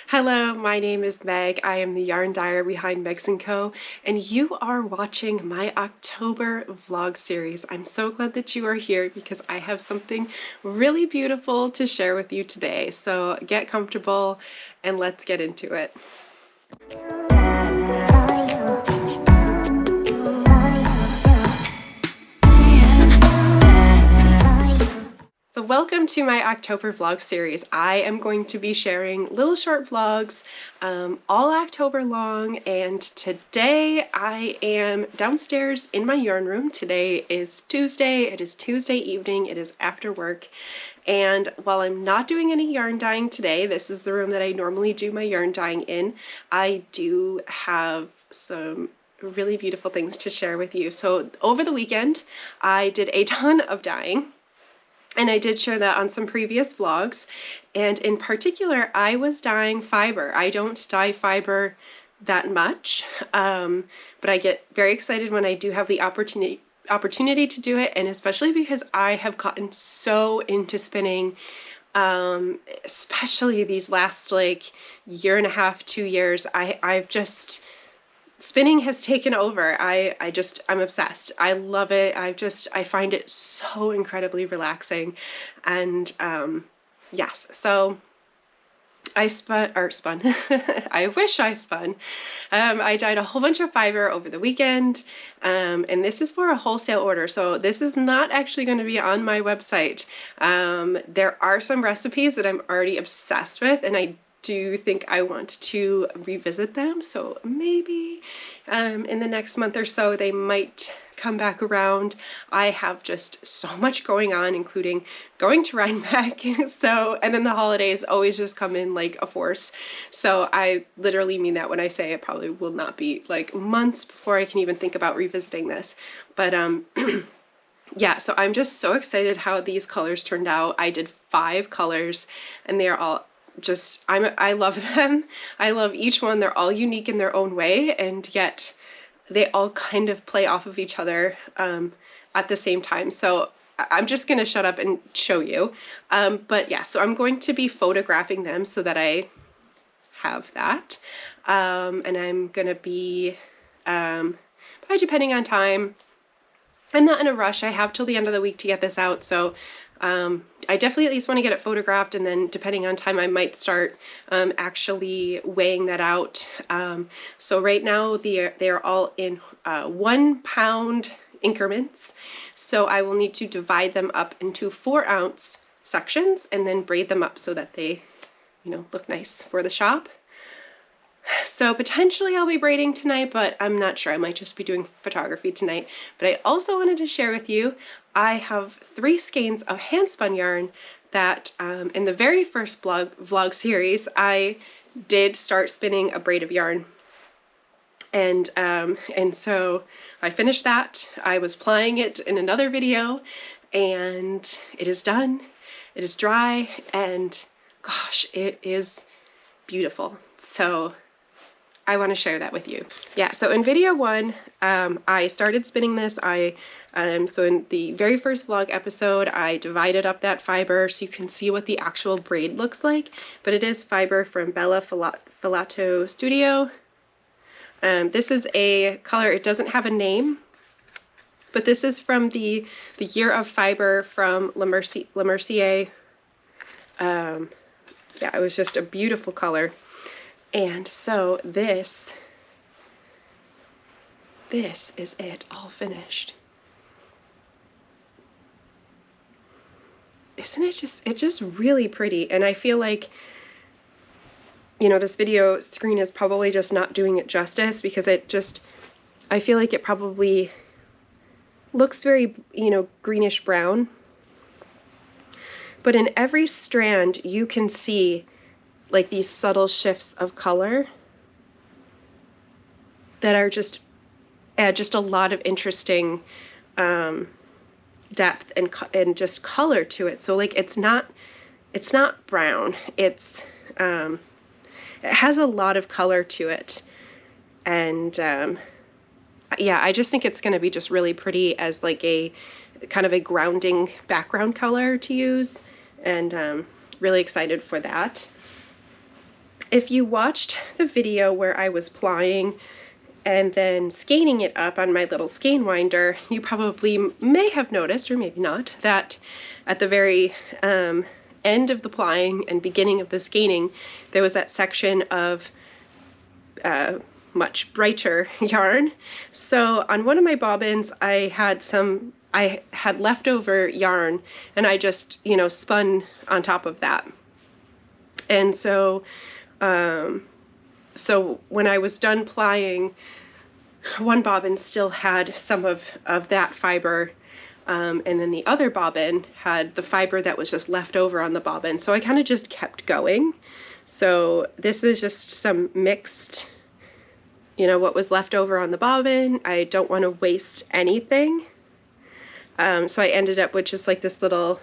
Hello, my name is Meg. I am the yarn dyer behind Megs & Co. and you are watching my October vlog series. I'm so glad that you are here because I have something really beautiful to share with you today. So get comfortable and let's get into it. So welcome to my October vlog series. I am going to be sharing little short vlogs all October long, and today I am downstairs in my yarn room. Today is Tuesday. It is Tuesday evening. It is after work, and while I'm not doing any yarn dyeing today, this is the room that I normally do my yarn dyeing in, I do have some really beautiful things to share with you. So over the weekend, I did a ton of dyeing. And I did share that on some previous vlogs, and in particular, I was dyeing fiber. I don't dye fiber that much, but I get very excited when I do have the opportunity to do it, and especially because I have gotten so into spinning, especially these last like year and a half, 2 years. I've just spinning has taken over. I'm obsessed. I love it. I find it so incredibly relaxing. And yes, so I spun. I wish I spun. I dyed a whole bunch of fiber over the weekend, and this is for a wholesale order, so this is not actually going to be on my website. There are some recipes that I'm already obsessed with, and I do think I want to revisit them, so maybe in the next month or so they might come back around. I have just so much going on, including going to Rhinebeck, so, and then the holidays always just come in like a force, so I literally mean that when I say it probably will not be like months before I can even think about revisiting this, but yeah, so I'm just so excited how these colors turned out. I did 5 colors and they are all just, I love them. I love each one. They're all unique in their own way, and yet they all kind of play off of each other at the same time. So I'm just going to shut up and show you. But yeah, so I'm going to be photographing them so that I have that. And I'm going to be, probably depending on time, I'm not in a rush. I have till the end of the week to get this out, so I definitely at least want to get it photographed, and then depending on time I might start actually weighing that out. So right now they're all in 1 pound increments, so I will need to divide them up into 4-ounce sections and then braid them up so that they, you know, look nice for the shop. So potentially I'll be braiding tonight, but I'm not sure. I might just be doing photography tonight. But I also wanted to share with you, I have 3 skeins of hand spun yarn that in the very first vlog series, I did start spinning a braid of yarn. And so I finished that. I was plying it in another video, and it is done. It is dry, and gosh, it is beautiful. So I want to share that with you. Yeah, so in video 1, I started spinning this. So in the very first vlog episode, I divided up that fiber so you can see what the actual braid looks like. But it is fiber from Bella Filato Studio. This is a color, it doesn't have a name, but this is from the Year of Fiber from Le Mercier. Yeah, it was just a beautiful color. And so this is it all finished. Isn't it it's just really pretty? And I feel like, you know, this video screen is probably just not doing it justice, because I feel like it probably looks very, you know, greenish brown. But in every strand you can see like these subtle shifts of color that are just add just a lot of interesting depth and just color to it. So like it's not brown. It has a lot of color to it, and yeah, I just think it's going to be just really pretty as like a kind of a grounding background color to use, and really excited for that. if you watched the video where I was plying and then skeining it up on my little skein winder, you probably may have noticed, or maybe not, that at the very end of the plying and beginning of the skeining, there was that section of much brighter yarn. So on one of my bobbins, I had leftover yarn, and I just, you know, spun on top of that. And so, so when I was done plying, one bobbin still had some of that fiber, and then the other bobbin had the fiber that was just left over on the bobbin. So I kind of just kept going. So this is just some mixed, you know, what was left over on the bobbin. I don't want to waste anything. So I ended up with just like this little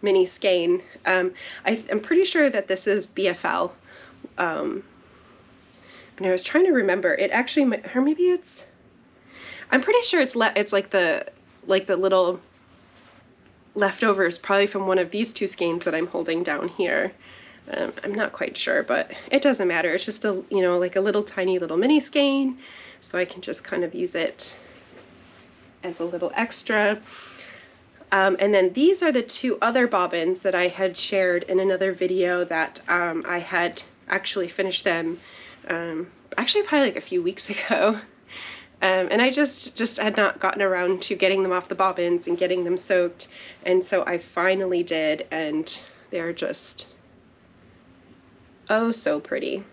mini skein. I'm pretty sure that this is BFL. And I was trying to remember. It actually, or maybe it's, I'm pretty sure it's like the little leftovers probably from one of these two skeins that I'm holding down here. I'm not quite sure, but it doesn't matter. It's just a, you know, like a little tiny little mini skein, so I can just kind of use it as a little extra. And then these are the two other bobbins that I had shared in another video that I had actually finished them actually probably like a few weeks ago. And I just had not gotten around to getting them off the bobbins and getting them soaked, and so I finally did, and they're just oh so pretty.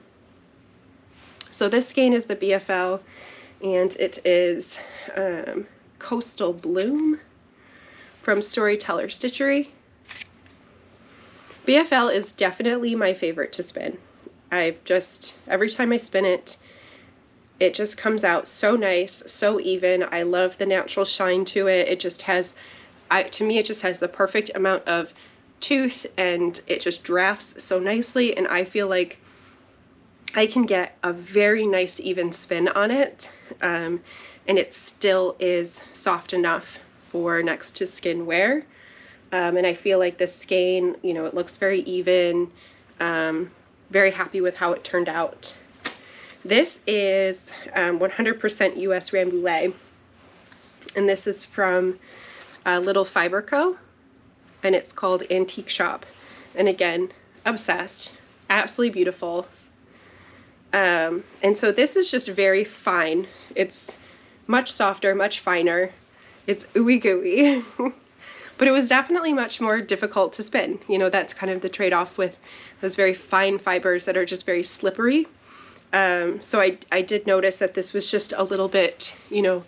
So this skein is the BFL, and it is Coastal Bloom from Storyteller Stitchery. BFL is definitely my favorite to spin. Every time I spin it, it just comes out so nice, so even. I love the natural shine to it. It just has, to me, it just has the perfect amount of tooth, and it just drafts so nicely, and I feel like I can get a very nice even spin on it, and it still is soft enough for next to skin wear. And I feel like this skein, you know, it looks very even. Very happy with how it turned out. This is 100% US Rambouillet, and this is from Little Fiber Co, and it's called Antique Shop. And again, obsessed, absolutely beautiful. And so this is just very fine. It's much softer, much finer. It's ooey gooey. But it was definitely much more difficult to spin. You know, that's kind of the trade-off with those very fine fibers that are just very slippery. So I did notice that this was just a little bit, you know,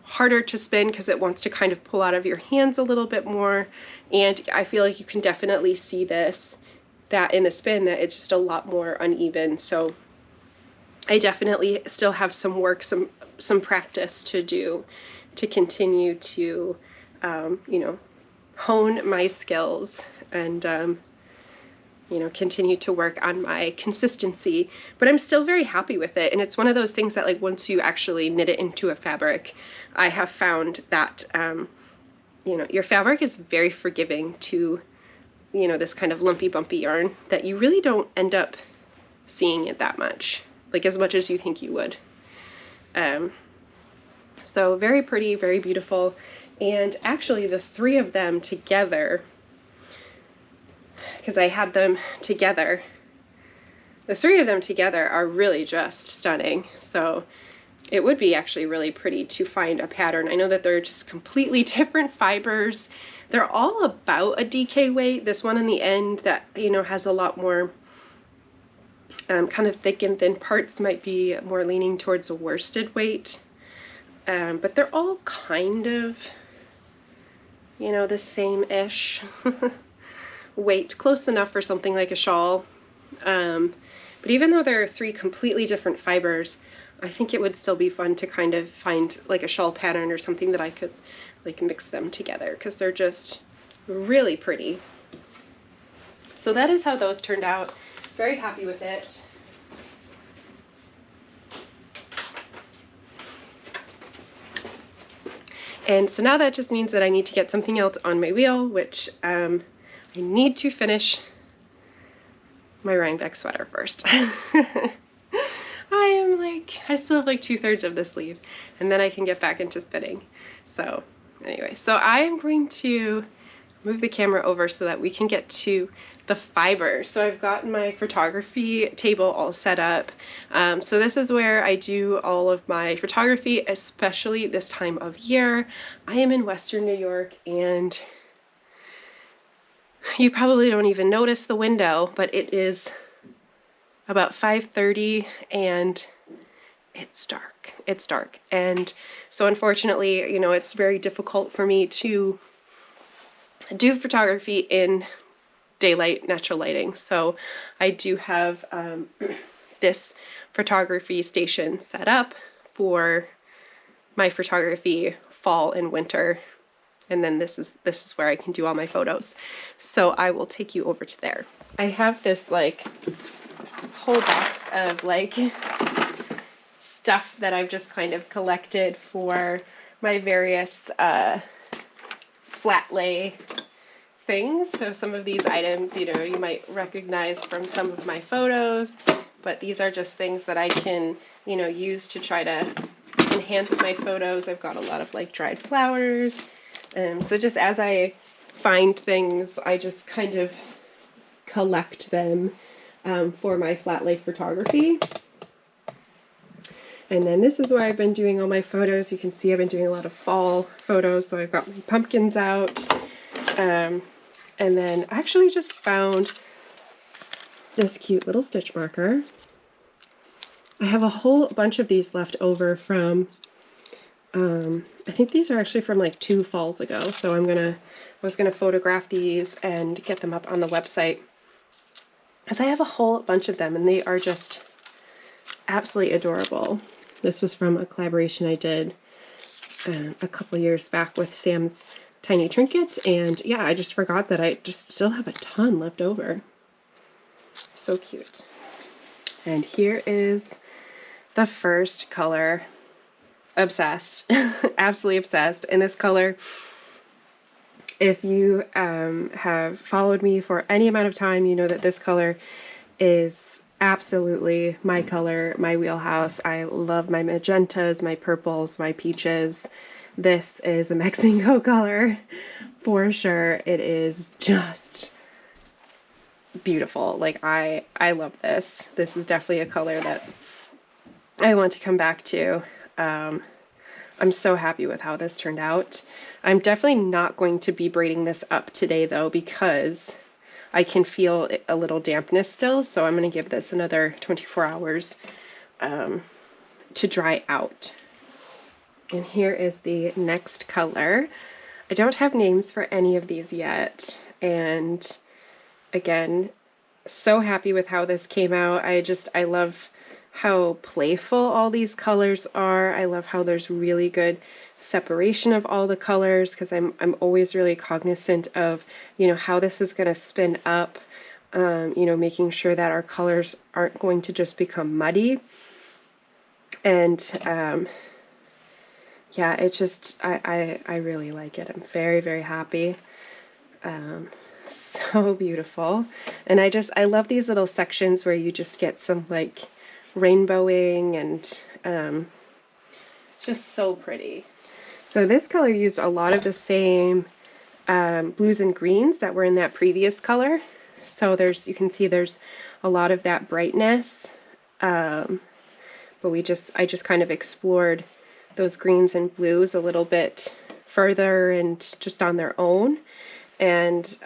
harder to spin because it wants to kind of pull out of your hands a little bit more. And I feel like you can definitely see that in the spin, that it's just a lot more uneven. So I definitely still have some work, some practice to do to continue to, you know, hone my skills and, you know, continue to work on my consistency. But I'm still very happy with it. And it's one of those things that, like, once you actually knit it into a fabric, I have found that, you know, your fabric is very forgiving to, you know, this kind of lumpy, bumpy yarn, that you really don't end up seeing it that much, like as much as you think you would. So very pretty, very beautiful. And actually the three of them together, because I had them together, the three of them together are really just stunning. So it would be actually really pretty to find a pattern. I know that they're just completely different fibers. They're all about a DK weight. This one in the end that, you know, has a lot more kind of thick and thin parts might be more leaning towards a worsted weight. But they're all kind of, you know, the same-ish weight, close enough for something like a shawl. But even though there are three completely different fibers, I think it would still be fun to kind of find like a shawl pattern or something that I could like mix them together, because they're just really pretty. So that is how those turned out. Very happy with it. And so now that just means that I need to get something else on my wheel, which I need to finish my Rhinebeck sweater first. I still have like 2/3 of the sleeve, and then I can get back into spinning. So anyway, so I am going to move the camera over so that we can get to the fiber. So I've gotten my photography table all set up. So this is where I do all of my photography, especially this time of year. I am in Western New York, and you probably don't even notice the window, but it is about 5:30 and it's dark. It's dark. And so unfortunately, you know, it's very difficult for me to do photography in daylight, natural lighting. So I do have this photography station set up for my photography fall and winter. And then this is where I can do all my photos. So I will take you over to there. I have this like whole box of like stuff that I've just kind of collected for my various flat lay things. So some of these items, you know, you might recognize from some of my photos, but these are just things that I can, you know, use to try to enhance my photos. I've got a lot of like dried flowers. So just as I find things, I just kind of collect them for my flat lay photography. And then this is where I've been doing all my photos. You can see I've been doing a lot of fall photos. So I've got my pumpkins out. And then I actually just found this cute little stitch marker. I have a whole bunch of these left over from, I think these are actually from like 2 falls ago. So I was gonna photograph these and get them up on the website, because I have a whole bunch of them and they are just absolutely adorable. This was from a collaboration I did a couple years back with Sam's Tiny Trinkets, and yeah, I just forgot that I just still have a ton left over. So cute. And here is the first color. Obsessed. Absolutely obsessed. And this color, if you have followed me for any amount of time, you know that this color is absolutely my color, my wheelhouse. I love my magentas, my purples, my peaches. This is a Mexico color for sure. It is just beautiful. Like I love this. This is definitely a color that I want to come back to. I'm so happy with how this turned out. I'm definitely not going to be braiding this up today though, because I can feel a little dampness still, so I'm going to give this another 24 hours to dry out. And here is the next color. I don't have names for any of these yet, and again, so happy with how this came out. I love how playful all these colors are. I love how there's really good separation of all the colors, because I'm always really cognizant of, you know, how this is going to spin up, you know, making sure that our colors aren't going to just become muddy. And yeah, it's just, I really like it. I'm very, very happy. So beautiful. And I love these little sections where you just get some like rainbowing and just so pretty. So this color used a lot of the same blues and greens that were in that previous color. So you can see there's a lot of that brightness, but I just kind of explored those greens and blues a little bit further and just on their own. And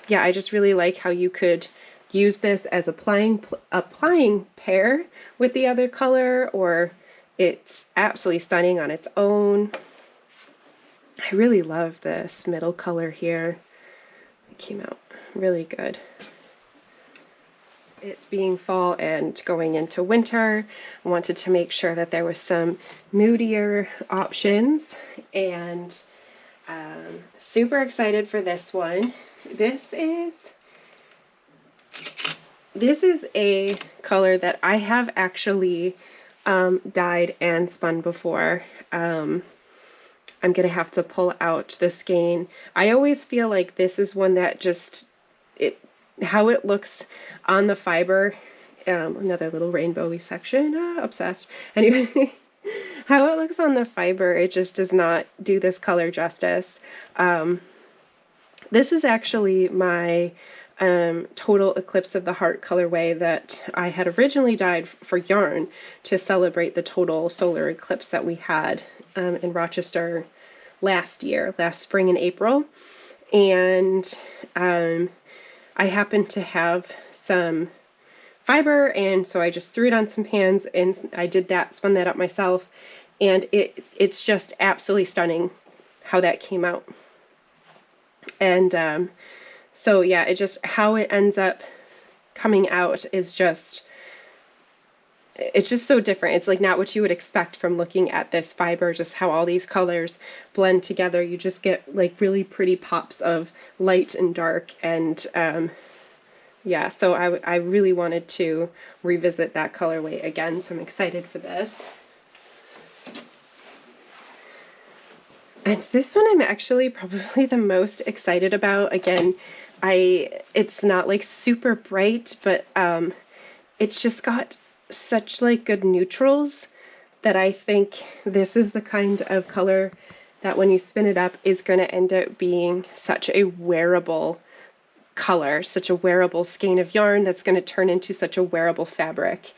yeah, I just really like how you could use this as applying pair with the other color, or it's absolutely stunning on its own. I really love this middle color here. It came out really good. It's being fall and going into winter. I wanted to make sure that there was some moodier options, and super excited for this one. This is a color that I have actually dyed and spun before. I'm gonna have to pull out the skein. I always feel like this is one that just, how it looks on the fiber. Another little rainbowy section, obsessed. Anyway, how it looks on the fiber, it just does not do this color justice. This is actually my total Eclipse of the Heart colorway that I had originally dyed for yarn to celebrate the total solar eclipse that we had in Rochester last spring in April. And I happened to have some fiber, and so I just threw it on some pans and I did that, spun that up myself, and it's just absolutely stunning how that came out. And so yeah, it just, how it ends up coming out is just, it's just so different. It's like not what you would expect from looking at this fiber, just how all these colors blend together. You just get like really pretty pops of light and dark, and yeah, so I really wanted to revisit that colorway again, so I'm excited for this. And this one I'm actually probably the most excited about. Again, it's not like super bright, but it's just got such like good neutrals that I think this is the kind of color that when you spin it up is going to end up being such a wearable color, such a wearable skein of yarn that's going to turn into such a wearable fabric.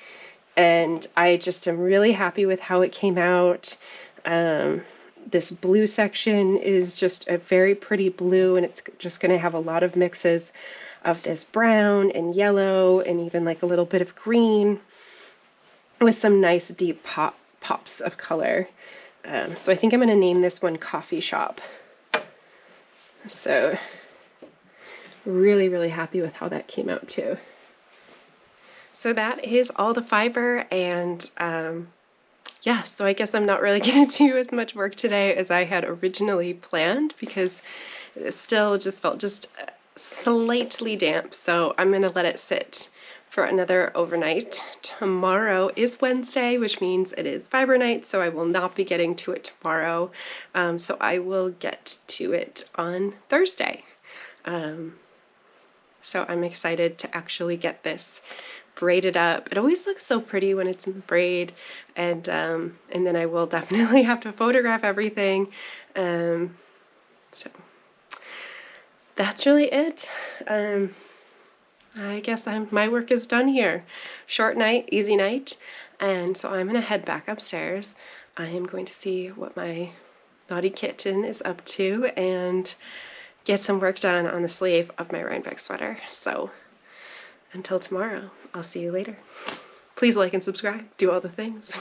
And I just am really happy with how it came out. This blue section is just a very pretty blue, and it's just going to have a lot of mixes of this brown and yellow and even like a little bit of green with some nice deep pops of color. So I think I'm going to name this one Coffee Shop. So really, really happy with how that came out too. So that is all the fiber, and yeah, so I guess I'm not really going to do as much work today as I had originally planned because it still just felt just slightly damp, so I'm going to let it sit for another overnight. Tomorrow is Wednesday, which means it is fiber night, so I will not be getting to it tomorrow. So I will get to it on Thursday. So I'm excited to actually get this braided up. It always looks so pretty when it's in the braid, and then I will definitely have to photograph everything. So that's really it. I guess my work is done here. Short night, easy night, and so I'm gonna head back upstairs. I am going to see what my naughty kitten is up to and get some work done on the sleeve of my Rhinebeck sweater. So until tomorrow, I'll see you later. Please like and subscribe, do all the things.